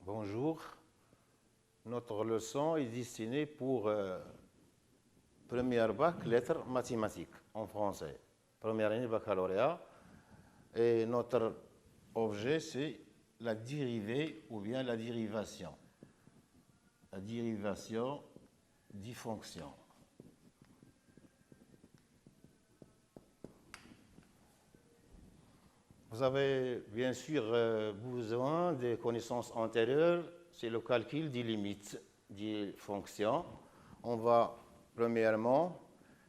Bonjour, notre leçon est destinée pour première bac, lettres mathématiques en français, première année baccalauréat. Et notre objet, c'est la dérivée ou bien la dérivation. La dérivation des fonctions. Vous avez bien sûr besoin des connaissances antérieures, c'est le calcul des limites des fonctions. On va premièrement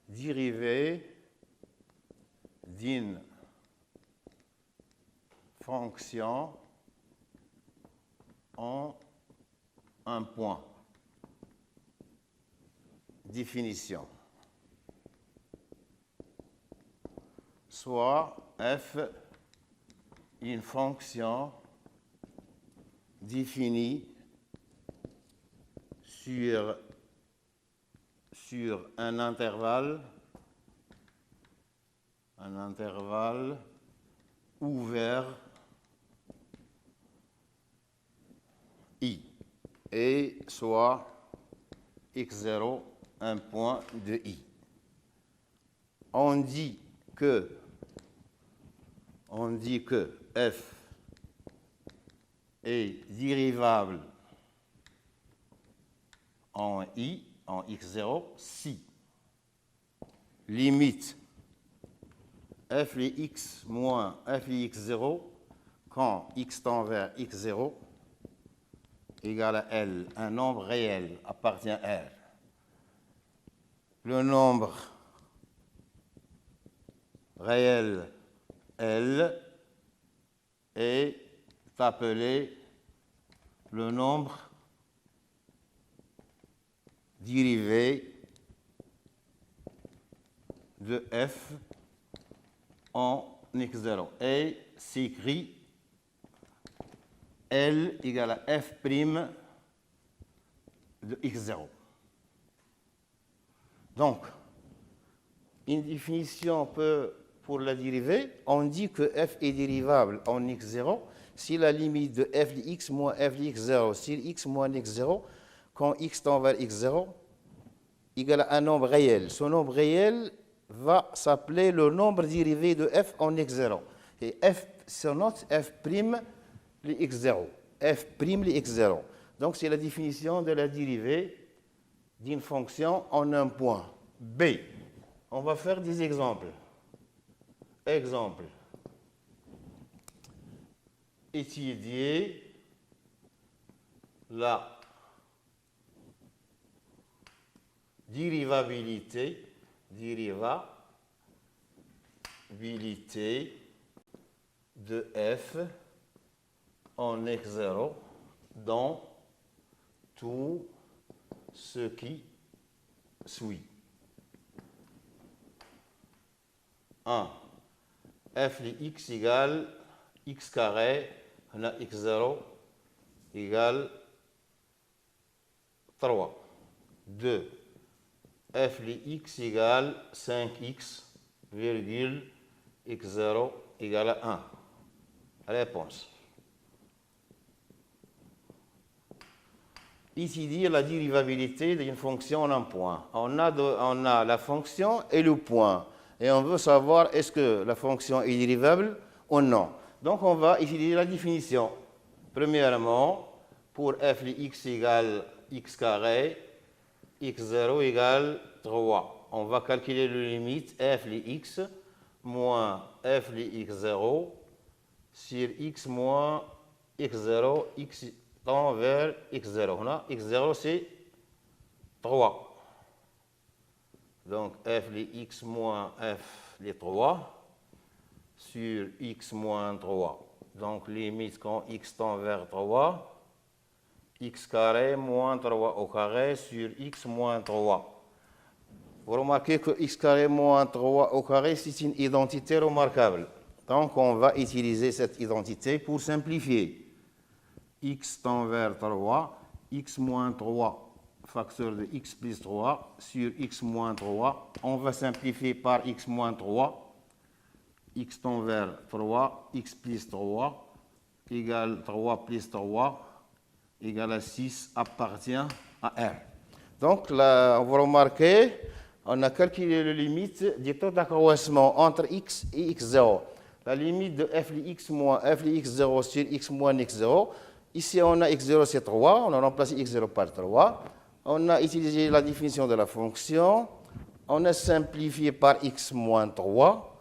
dériver d'une fonction en un point. Définition. Soit f une fonction définie sur un intervalle ouvert i, et soit x0 un point de i. On dit que f est dérivable en i, en x0, si limite f de x moins f de x0 quand x tend vers x0 égale à L, un nombre réel appartient à R. Le nombre réel L est appelé le nombre dérivé de f en x0 et s'écrit L égale à f' de x0. Donc, une définition pour la dérivée, on dit que f est dérivable en x0 si la limite de f de x moins f de x0 sur x moins x0 quand x tend vers x0 égale à un nombre réel. Ce nombre réel va s'appeler le nombre dérivé de f en x0. Et f se note f' de x0. f' de x0. Donc, c'est la définition de la dérivée d'une fonction en un point. B. On va faire des exemples. Exemple. Étudier la dérivabilité de f en x0 dans tout ce qui suit. 1. f de x égale x carré, on a x0 égale 3. 2. f de x égale 5x, virgule, x0 égale à 1. Réponse. Ici, dire la dérivabilité d'une fonction en un point. On a la fonction et le point. Et on veut savoir est-ce que la fonction est dérivable ou non. Donc, on va utiliser la définition. Premièrement, pour f de x égale x carré, x0 égale 3. On va calculer la limite f de x moins f de x0 sur x moins x0, x tend vers x0. On a x0, c'est 3. Donc, f de x moins f de 3 sur x moins 3. Donc, limite quand x tend vers 3 x carré moins 3 au carré sur x moins 3. Vous remarquez que x carré moins 3 au carré, c'est une identité remarquable. Donc, on va utiliser cette identité pour simplifier. X tend vers 3, x moins 3, facteur de x plus 3 sur x moins 3. On va simplifier par x moins 3. X tend vers 3, x plus 3, égale 3 plus 3, égale à 6, appartient à R. Donc, là, on va remarquer, on a calculé la limite du taux d'accroissement entre x et x0. La limite de f de x moins f de x0 sur x moins x0. Ici, on a x0, c'est 3. On a remplacé x0 par 3. On a utilisé la définition de la fonction. On a simplifié par x moins 3.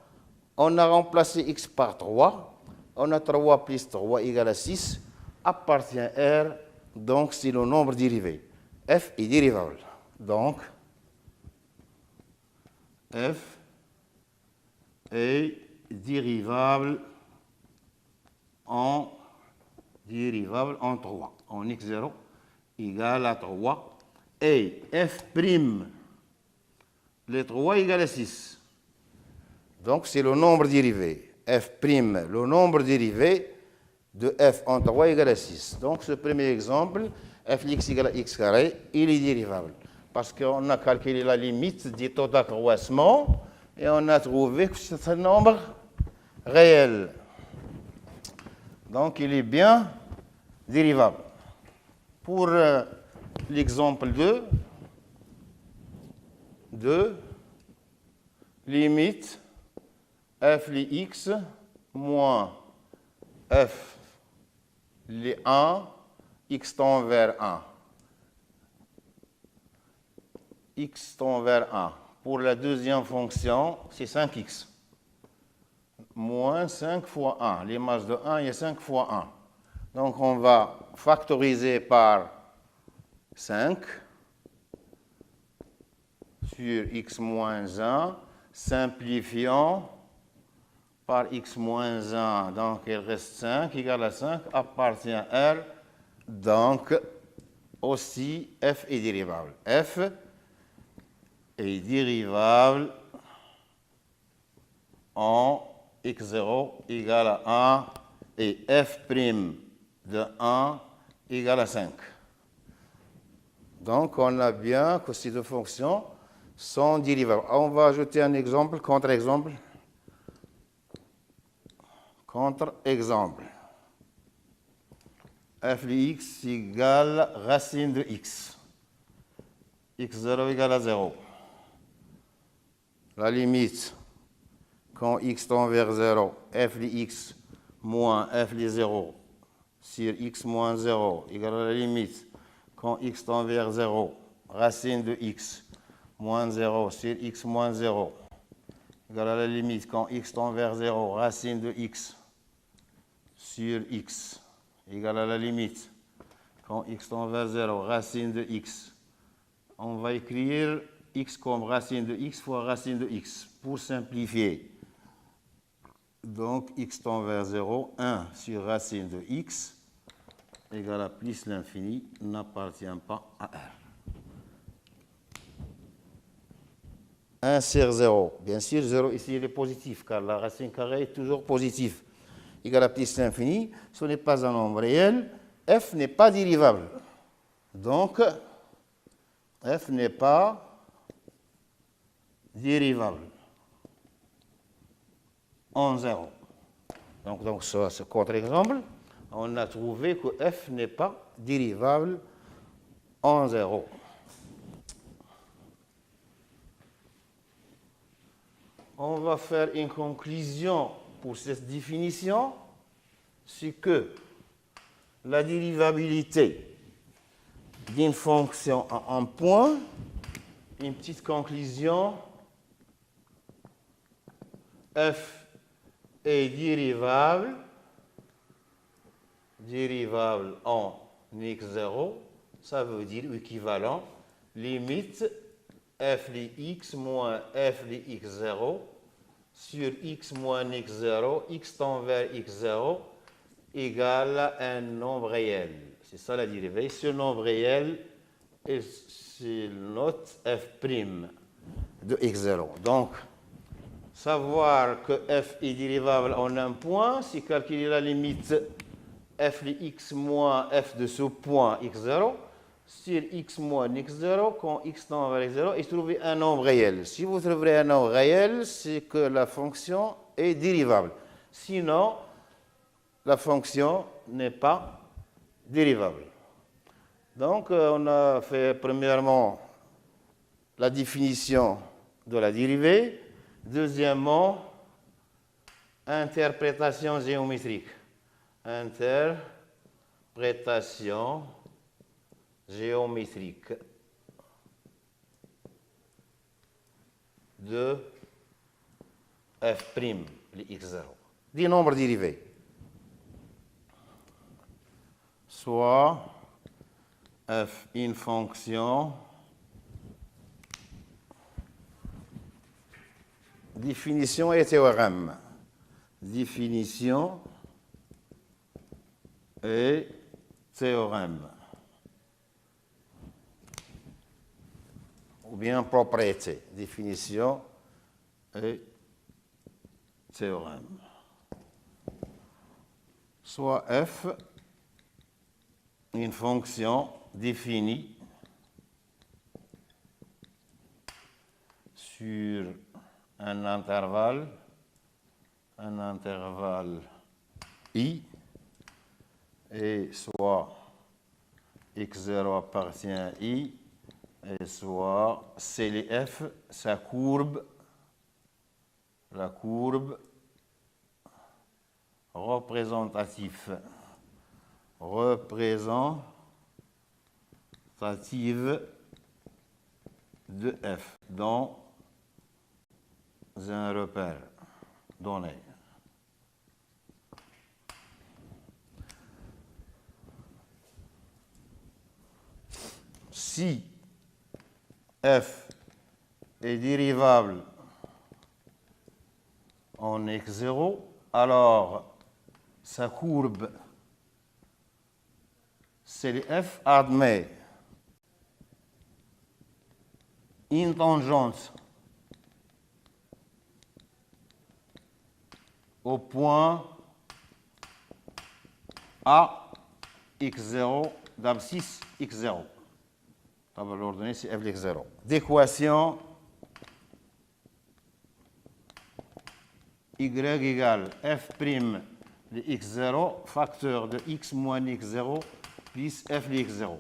On a remplacé x par 3. On a 3 plus 3 égale à 6. Appartient à R. Donc, c'est le nombre dérivé. F est dérivable. Donc, f est dérivable en 3, en x0 égale à 3, et f', le 3 égale à 6. Donc, c'est le nombre dérivé. F', le nombre dérivé de f en 3 égale à 6. Donc, ce premier exemple, f de x égale à x carré, il est dérivable. Parce qu'on a calculé la limite du taux d'accroissement et on a trouvé que c'est un nombre réel. Donc, il est bien dérivable. Pour l'exemple 2, limite f de x moins f de 1, x tend vers 1. X tend vers 1. Pour la deuxième fonction, c'est 5x. Moins 5 fois 1. L'image de 1, il y a 5 fois 1. Donc, on va factoriser par 5 sur x moins 1, simplifiant par x moins 1. Donc, il reste 5 égale à 5, appartient à R. Donc, aussi, f est dérivable. F est dérivable en x0 égale à 1 et f' de 1 égale à 5. Donc, on a bien que ces deux fonctions sont dérivables. On va ajouter un exemple, contre-exemple. Contre-exemple. F de x égale racine de x. x0 égale à 0. La limite, quand x tend vers 0, f de x moins f de 0 sur x moins 0 égale à la limite, quand x tend vers 0, racine de x moins 0 sur x moins 0 égale à la limite, quand x tend vers 0, racine de x sur x égale à la limite, quand x tend vers 0, racine de x. On va écrire x comme racine de x fois racine de x pour simplifier. Donc, x tend vers 0, 1 sur racine de x égale à plus l'infini n'appartient pas à R. 1 sur 0. Bien sûr, 0 ici il est positif car la racine carrée est toujours positive. Égale à plus l'infini, ce n'est pas un nombre réel. F n'est pas dérivable. Donc, f n'est pas dérivable en 0. Donc sur ce contre-exemple, on a trouvé que f n'est pas dérivable en 0. On va faire une conclusion pour cette définition, c'est que la dérivabilité d'une fonction à un point, une petite conclusion, f est dérivable en x0, ça veut dire équivalent, limite f de x moins f de x0 sur x moins x0, x tend vers x0 égale à un nombre réel. C'est ça la dérivée. Ce nombre réel, c'est notre f' de x0. Donc, savoir que f est dérivable en un point, c'est calculer la limite f de x moins f de ce point x0 sur x moins x0 quand x tend vers x0 et trouver un nombre réel. Si vous trouverez un nombre réel, c'est que la fonction est dérivable. Sinon, la fonction n'est pas dérivable. Donc, on a fait premièrement la définition de la dérivée. Deuxièmement, interprétation géométrique. Interprétation géométrique de f', le x0, des nombres dérivés. Soit f une fonction définition et théorème. Définition et théorème. Ou bien propriété. Définition et théorème. Soit f, une fonction définie sur un intervalle i, et soit x0 appartient à i, et soit CLF, sa courbe, la courbe représentative de f dans un repère donné. Si f est dérivable en x0, alors sa courbe CLF admet une tangente au point A x0 d'abscisse x0. L'ordonnée, c'est f de x0. D'équation y égale f' de x0, facteur de x moins x0, plus f de x0.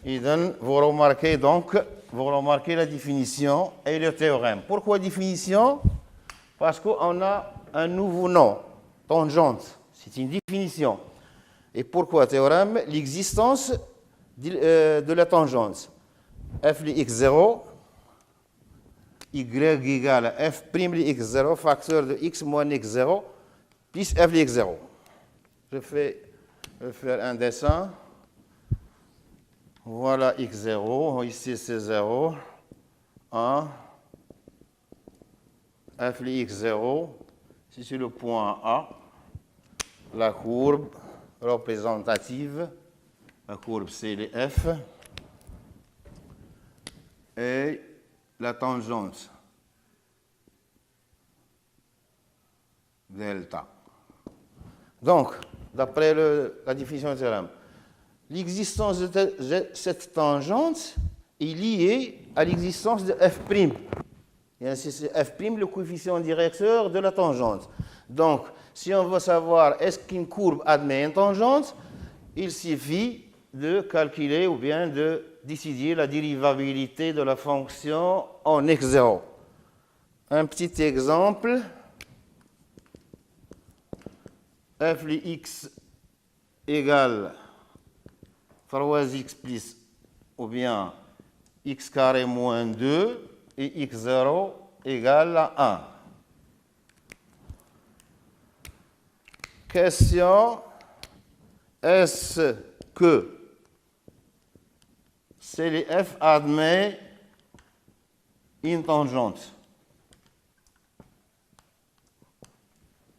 Et donc, vous remarquez la définition et le théorème. Pourquoi définition? Parce qu'on a un nouveau nom, tangente. C'est une définition. Et pourquoi théorème? L'existence de la tangente. F de x0, y égale à f' de x0, facteur de x moins x0, plus f de x0. Je vais faire un dessin. Voilà x0, ici c'est 0, 1, f de x0, si c'est le point A, la courbe représentative, la courbe c'est de f, et la tangente delta. Donc, d'après la définition du théorème, l'existence de cette tangente est liée à l'existence de f'. Et ainsi, c'est f' le coefficient directeur de la tangente. Donc, si on veut savoir est-ce qu'une courbe admet une tangente, il suffit de calculer ou bien de décider la dérivabilité de la fonction en x0. Un petit exemple. F de x égale 3x plus ou bien x carré moins 2 et x0 égale à 1. Question, est-ce que CLF admet une tangente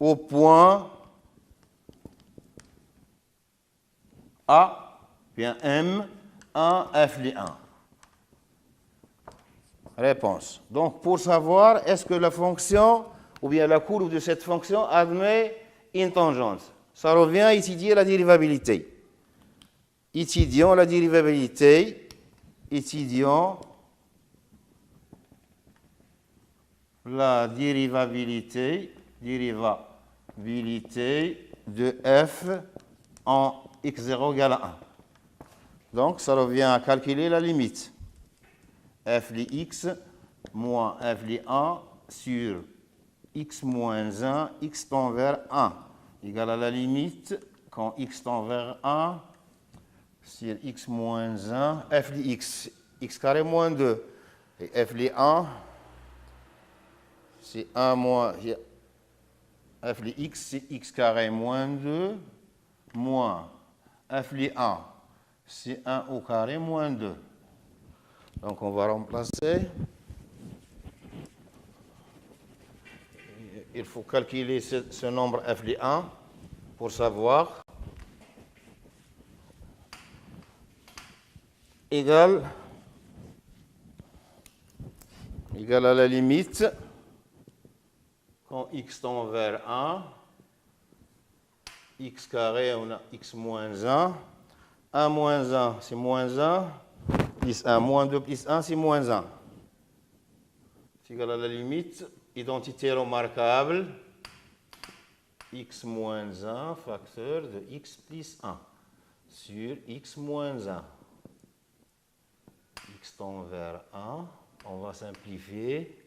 au point A, bien M, 1, F de 1. Réponse. Donc, pour savoir, est-ce que la fonction, ou bien la courbe de cette fonction admet une tangente? Ça revient à étudier la dérivabilité. Étudions la dérivabilité. Étudions la dérivabilité de f en x0 égale à 1. Donc, ça revient à calculer la limite. F de x moins f de 1 sur x moins 1, x tend vers 1, égale à la limite, quand x tend vers 1, sur x moins 1, f de x, x carré moins 2. Et f de 1, c'est 1 moins, f de x, c'est x carré moins 2, moins f de 1, c'est 1 au carré moins 2. Donc, on va remplacer. Il faut calculer ce nombre f de 1 pour savoir. Égale à la limite, quand x tend vers 1, x carré, on a x moins 1. 1 moins 1, c'est moins 1. Plus 1, moins 2 plus 1, c'est moins 1. C'est égal à la limite. Identité remarquable. X moins 1, facteur de x plus 1 sur x moins 1. X tend vers 1. On va simplifier.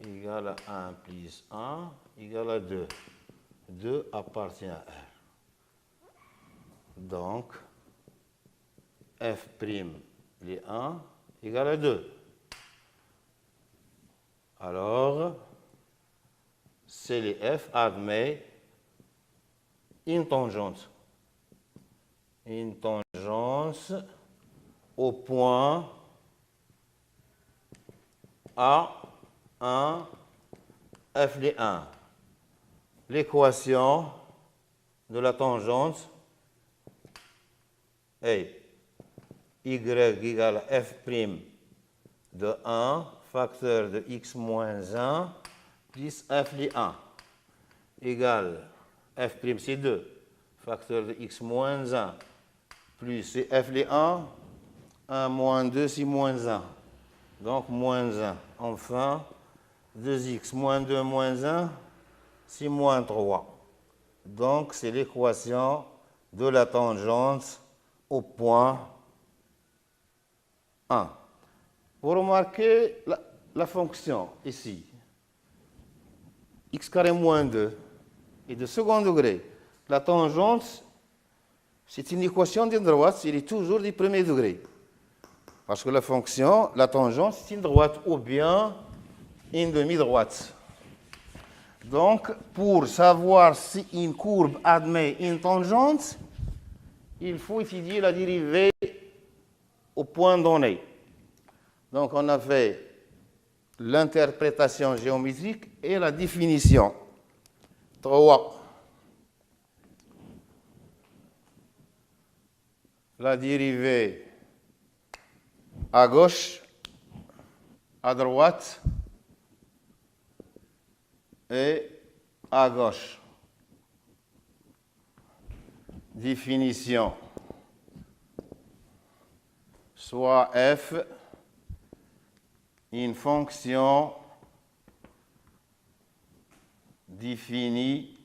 Égal à 1 plus 1, égal à 2. 2 appartient à R. Donc, f' de 1 égale à 2. Alors, CLF admet une tangente. Une tangente au point A1 f de 1. L'équation de la tangente est y égale à f' de 1, facteur de x moins 1, plus f de 1, égale f' c'est 2, facteur de x moins 1, plus c'est f de 1, 1 moins 2 c'est moins 1. Donc moins 1. Enfin, 2x moins 2 moins 1, c'est moins 3. Donc c'est l'équation de la tangente au point 1. Vous remarquez la fonction ici. X carré moins 2 est de second degré. La tangente, c'est une équation d'une droite, elle est toujours du premier degré. Parce que la fonction, la tangente, c'est une droite ou bien une demi-droite. Donc, pour savoir si une courbe admet une tangente, il faut étudier la dérivée au point donné. Donc, on a fait l'interprétation géométrique et la définition. 3. La dérivée à gauche, à droite et à gauche. Définition. Soit f, une fonction définie,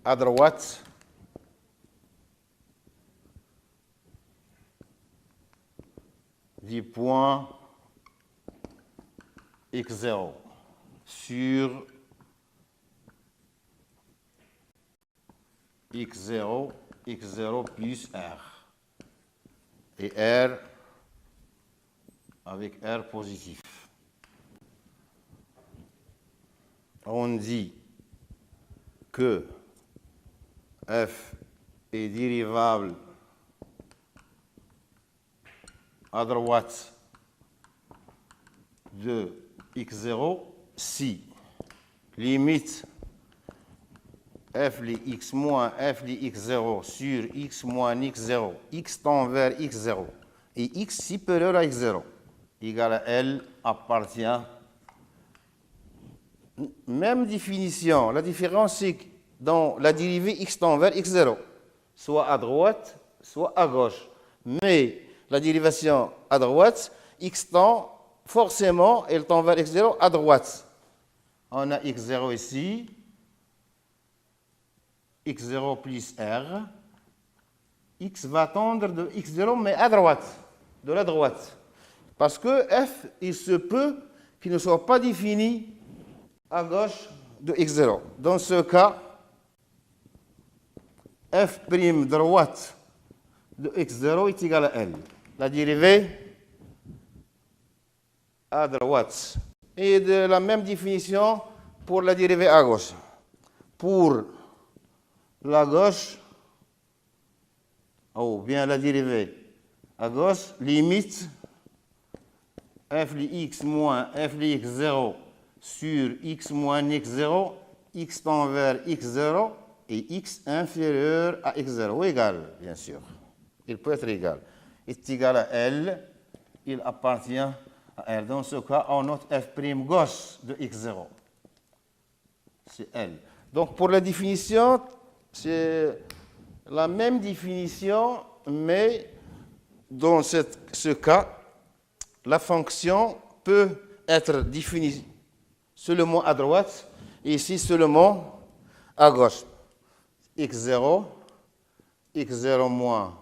à droite du point x0 sur x0 plus R. Et R avec R positif. On dit que f est dérivable à droite de x0 si limite f de x moins f de x0 sur x moins x0, x tend vers x0 et x supérieur à x0 égale à L appartient. Même définition. La différence, c'est que dans la dérivée x tend vers x0, soit à droite, soit à gauche. Mais la dérivation à droite, x tend forcément, elle tend vers x0 à droite. On a x0 ici, x0 plus r. X va tendre de x0, mais à droite, de la droite. Parce que f, il se peut qu'il ne soit pas défini à gauche de x0. Dans ce cas, f' droite de x0 est égal à L. La dérivée à droite. Et de la même définition pour la dérivée à gauche. Pour la gauche, ou bien la dérivée à gauche, limite f de x moins f de x0 sur x moins x0, x tend vers x0 et x inférieur à x0, ou égal, bien sûr. Il peut être égal. Est égal à L, il appartient à R. Dans ce cas, on note f' gauche de x0. C'est L. Donc, pour la définition, c'est la même définition, mais dans ce cas, la fonction peut être définie seulement à droite et ici seulement à gauche. x0, x0 moins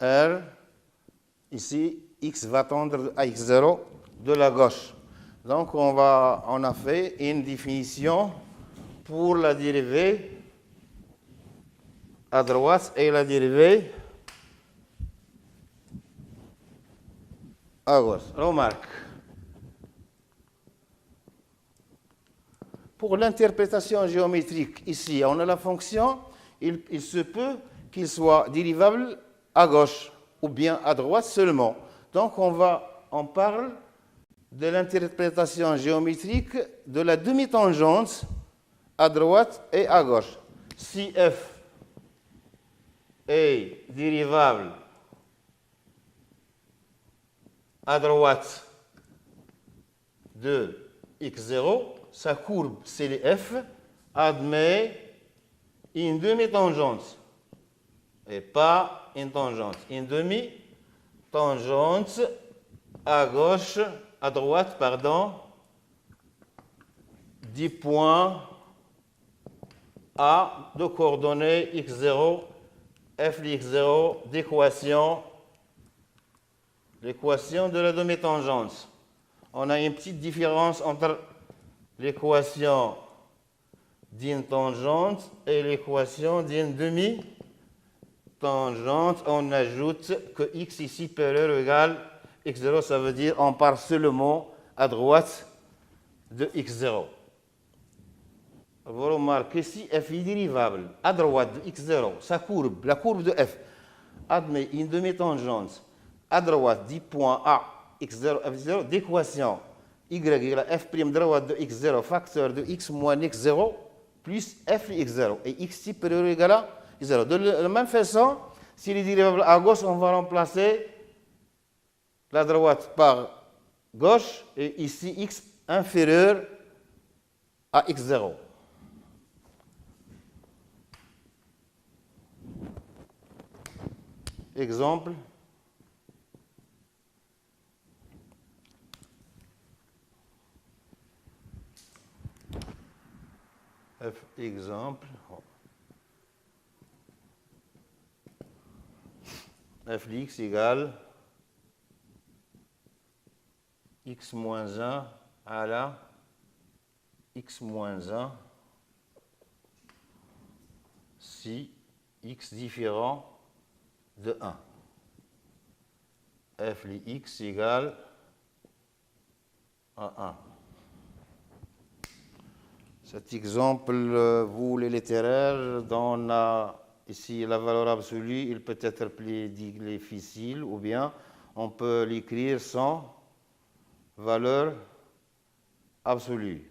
r, ici x va tendre à x0 de la gauche. Donc on a fait une définition pour la dérivée à droite et la dérivée à gauche. Remarque. Pour l'interprétation géométrique, ici, on a la fonction, il se peut qu'il soit dérivable à gauche ou bien à droite seulement. Donc, on parle de l'interprétation géométrique de la demi-tangente à droite et à gauche. Si f est dérivable à droite de x0, sa courbe, c'est le f, admet une demi-tangente et pas une tangente. Une demi-tangente à droite, du point A de coordonnées x0, f de x0 d'équation, l'équation de la demi-tangente. On a une petite différence entre l'équation d'une tangente et l'équation d'une demi-tangente. On ajoute que x est supérieur ou égal à x0, ça veut dire on part seulement à droite de x0. Vous remarquez si f est dérivable à droite de x0, sa courbe, la courbe de f, admet une demi-tangente à droite du point A, x0, f0, d'équation y égale à f' droite de x0 facteur de x moins x0 plus f de x0 et x supérieur ou égal à x0. De la même façon, s'il est dérivable à gauche, on va remplacer la droite par gauche et ici x inférieur à x0. Exemple. Exemple. F de x égale x moins 1 à la x moins 1 si x différent de 1. F de x égale à 1. Cet exemple, vous les littéraires, on a ici la valeur absolue, il peut être plus difficile, ou bien on peut l'écrire sans valeur absolue.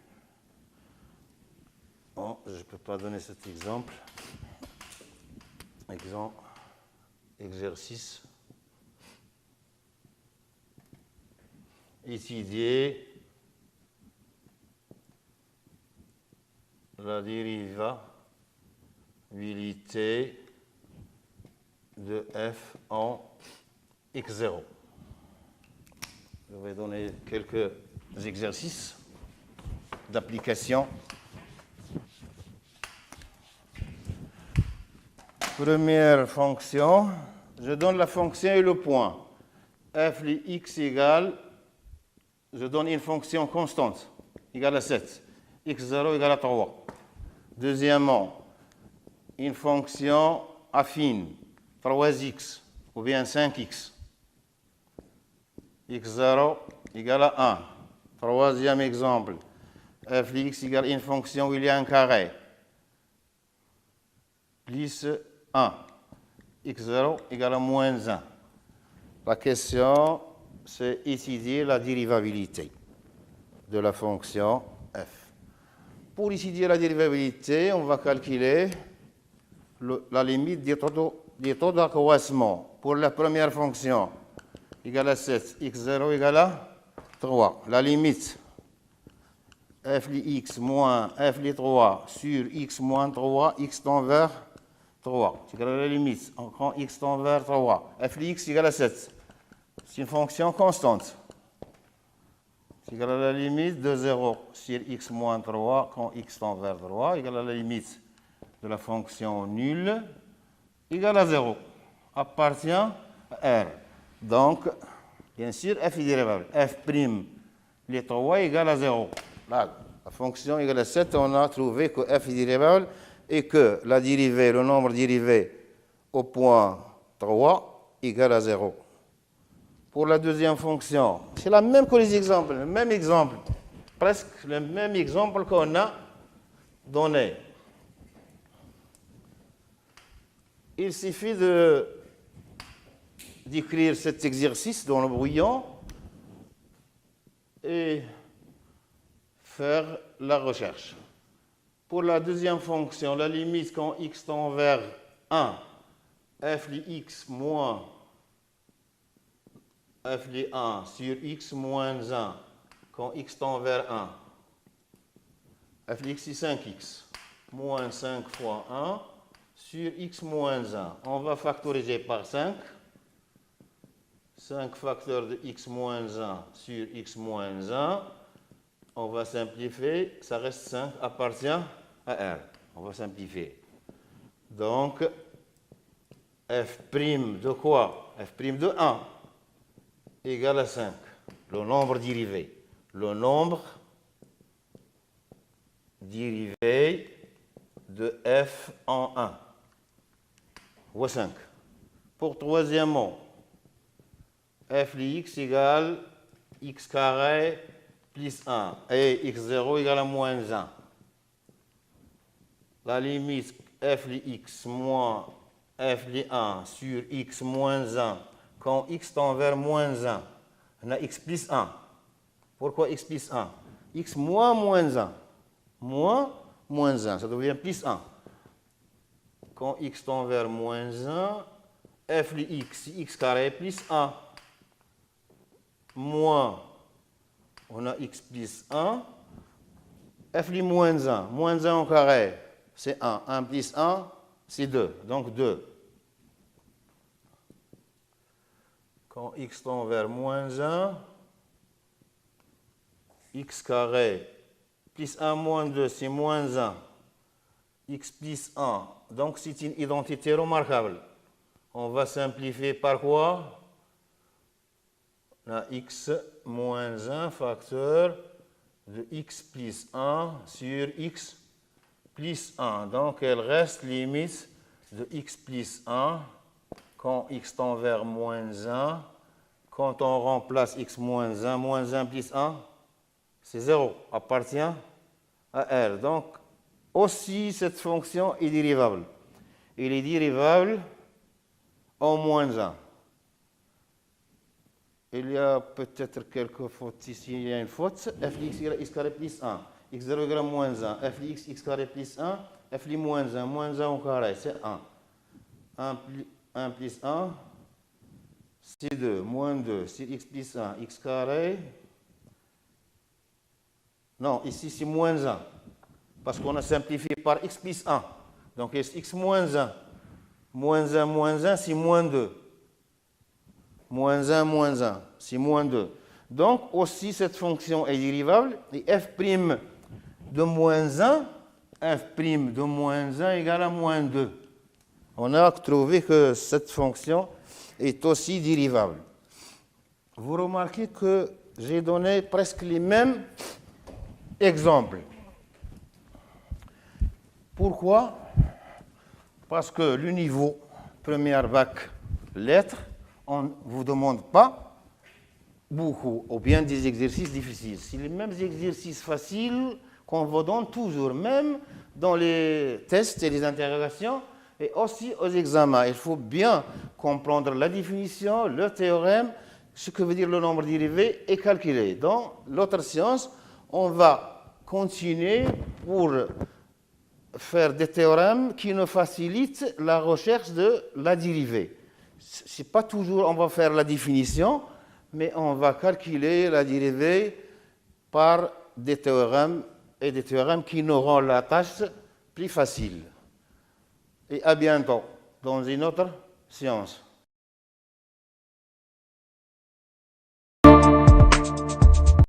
Bon, je ne peux pas donner cet exemple. Exercice. Étudier la dérivabilité de f en x0. Je vais donner quelques exercices d'application. Première fonction, je donne la fonction et le point. F de x égale, je donne une fonction constante, égale à 7. x0 égale à 3. Deuxièmement, une fonction affine, 3x ou bien 5x. x0 égale à 1. Troisième exemple, f de x égale une fonction où il y a un carré, plus 1. x0 égale à moins 1. La question, c'est étudier la dérivabilité de la fonction f. Pour étudier la dérivabilité, on va calculer la limite des taux d'accroissement. Pour la première fonction, égale à 7, x0 égale à 3. La limite, f de x moins f de 3 sur x moins 3, x tend vers 3. C'est la limite. On prend x tend vers 3. F de x égale à 7. C'est une fonction constante. C'est égal à la limite de 0 sur x moins 3 quand x tend vers 3, égale à la limite de la fonction nulle, égale à 0. Appartient à R. Donc, bien sûr, f est dérivable. F' les 3 égale à 0. Là, la fonction égale à 7, on a trouvé que f est dérivable et que la dérivée, le nombre dérivé au point 3 égale à 0. Pour la deuxième fonction, c'est la même que les exemples, le même exemple, presque le même exemple qu'on a donné. Il suffit d'écrire cet exercice dans le brouillon et faire la recherche. Pour la deuxième fonction, la limite quand x tend vers 1, f de x moins f de 1 sur x moins 1 quand x tend vers 1. f de x c'est 5x moins 5 fois 1 sur x moins 1. On va factoriser par 5. 5 facteurs de x moins 1 sur x moins 1. On va simplifier. Ça reste 5, appartient à R. On va simplifier. Donc, f' de quoi? F' de 1 égale à 5. Le nombre dérivé. Le nombre dérivé de f en 1. Ou 5. Pour troisièmement, f de x égale x carré plus 1 et x0 égale à moins 1. La limite f de x moins f de 1 sur x moins 1 quand x tend vers moins 1. On a x plus 1. Pourquoi x plus 1? X moins moins 1. Moins 1, ça devient plus 1. Quand x tend vers moins 1, f de x, c'est x carré plus 1. Moins, on a x plus 1. F de moins 1. Moins 1 au carré, c'est 1. 1 plus 1, c'est 2. Donc 2. Quand x tend vers moins 1, x carré plus 1 moins 2, c'est moins 1. X plus 1. Donc c'est une identité remarquable. On va simplifier par quoi? La x moins 1 facteur de x plus 1 sur x plus 1. Donc elle reste limite de x plus 1 quand x tend vers moins 1. Quand on remplace x moins 1 plus 1, c'est 0. Appartient à R. Donc, aussi, cette fonction est dérivable. Il est dérivable en moins 1. Il y a peut-être quelques fautes ici. Il y a une faute. F de x carré plus 1. x0 égale moins 1. F de x carré plus 1. F de moins 1. Moins 1 au carré, c'est 1. 1 plus 1, c'est 2. Moins 2, c'est x plus 1. X carré. Non, ici c'est moins 1. Parce qu'on a simplifié par x plus 1. Donc x moins 1. Moins 1, c'est moins 2. Moins 1, c'est moins 2. Donc aussi cette fonction est dérivable. Et f' de moins 1, f' de moins 1 égale à moins 2. On a trouvé que cette fonction est aussi dérivable. Vous remarquez que j'ai donné presque les mêmes exemples. Pourquoi? Parce que le niveau première bac lettres, on ne vous demande pas beaucoup, ou bien des exercices difficiles. C'est les mêmes exercices faciles qu'on vous donne toujours, même dans les tests et les interrogations, et aussi aux examens. Il faut bien comprendre la définition, le théorème, ce que veut dire le nombre dérivé et calculer. Dans l'autre science, on va continuer pour faire des théorèmes qui nous facilitent la recherche de la dérivée. Ce n'est pas toujours on va faire la définition, mais on va calculer la dérivée par des théorèmes et des théorèmes qui nous rendent la tâche plus facile. Et à bientôt dans une autre séance.